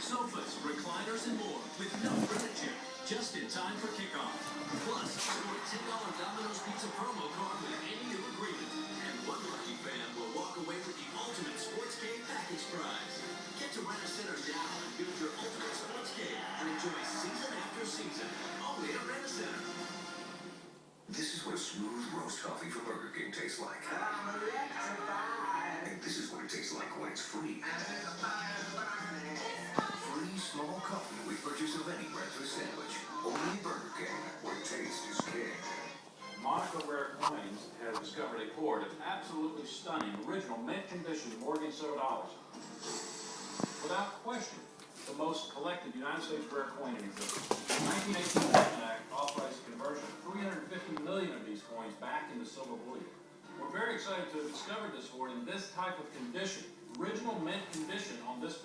sofas, recliners, and more with no credit check. Just in time for kickoff. Plus, score a $10 Domino's Pizza promo card with any new agreement. And one lucky fan will walk away with the ultimate sports cake package prize. Get to Rent-A-Center now and build your ultimate sports cake and enjoy season after season. Only at Rent-A-Center. This is what a smooth roast coffee from Burger King tastes like. And this is what it tastes like when it's free. Free small coffee with purchase of any breakfast sandwich. Only Burger King, where taste is king. Monica Rare Coins has discovered a hoard of absolutely stunning, original, mint condition Morgan soda dollars. Without question, the most collected United States rare coin in existence. The 1918 Patent Act authorized the conversion of 350 million of these coins back into silver bullion. We're very excited to have discovered this hoard in this type of condition, original mint condition on this